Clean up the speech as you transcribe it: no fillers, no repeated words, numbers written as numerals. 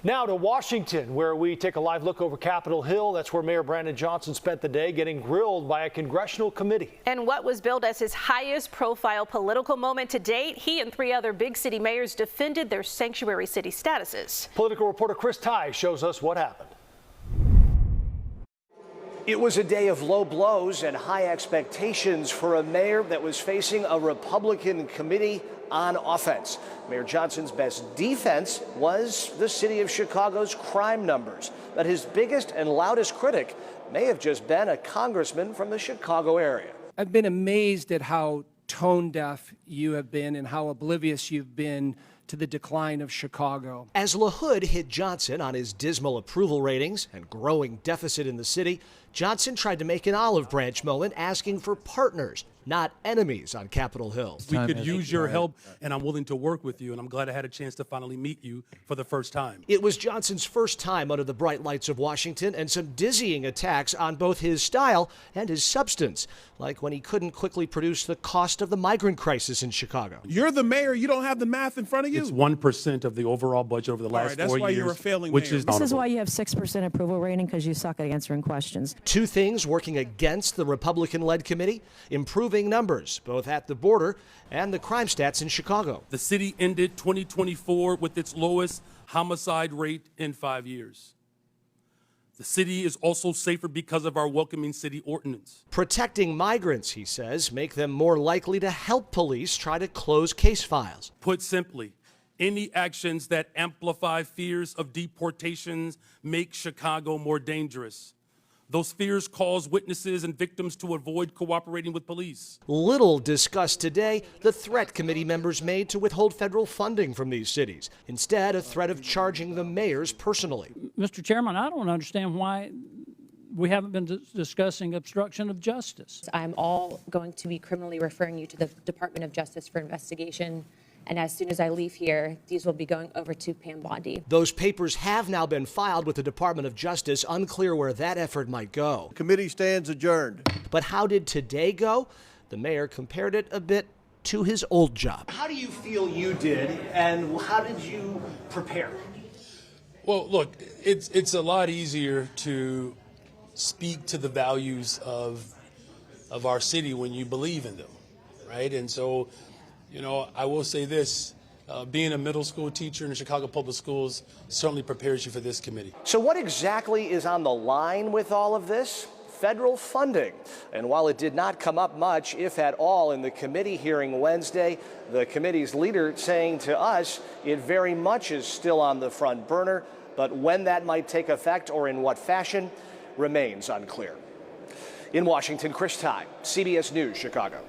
Now to Washington, where we take a live look over Capitol Hill. That's where Mayor Brandon Johnson spent the day getting grilled by a congressional committee. And what was billed as his highest profile political moment to date, he and 3 other big city mayors defended their sanctuary city statuses. Political reporter Chris Tye shows us what happened. It was a day of low blows and high expectations for a mayor that was facing a Republican committee on offense. Mayor Johnson's best defense was the city of Chicago's crime numbers. But his biggest and loudest critic may have just been a congressman from the Chicago area. I've been amazed at how tone deaf you have been and how oblivious you've been to the decline of Chicago. As LaHood hit Johnson on his dismal approval ratings and growing deficit in the city, Johnson tried to make an olive branch moment, asking for partners, not enemies, on Capitol Hill. We could use your help, and I'm willing to work with you, and I'm glad I had a chance to finally meet you for the first time. It was Johnson's first time under the bright lights of Washington, and some dizzying attacks on both his style and his substance, like when he couldn't quickly produce the cost of the migrant crisis in Chicago. You're the mayor. You don't have the math in front of you? It's 1% of the overall budget over the last 4 years. That's why you're a failing which mayor. is This is why you have 6% approval rating, because you suck at answering questions. Two things working against the Republican-led committee: improving numbers, both at the border and the crime stats in Chicago. The city ended 2024 with its lowest homicide rate in 5 years. The city is also safer because of our welcoming city ordinance. Protecting migrants, he says, make them more likely to help police try to close case files. Put simply, any actions that amplify fears of deportations make Chicago more dangerous. Those fears cause witnesses and victims to avoid cooperating with police. Little discussed today the threat committee members made to withhold federal funding from these cities. Instead, a threat of charging the mayors personally. Mr. Chairman, I don't understand why we haven't been discussing obstruction of justice. I'm all going to be criminally referring you to the Department of Justice for investigation. And as soon as I leave here, these will be going over to Pam Bondi. Those papers have now been filed with the Department of Justice. Unclear where that effort might go. Committee stands adjourned. But how did today go? The mayor compared it a bit to his old job. How do you feel you did, and how did you prepare? Well, look, it's a lot easier to speak to the values of our city when you believe in them, right? And so, you know, I will say this, being a middle school teacher in the Chicago Public Schools certainly prepares you for this committee. So what exactly is on the line with all of this? Federal funding. And while it did not come up much, if at all, in the committee hearing Wednesday, the committee's leader saying to us it very much is still on the front burner, but when that might take effect or in what fashion remains unclear. In Washington, Chris Tye, CBS News, Chicago.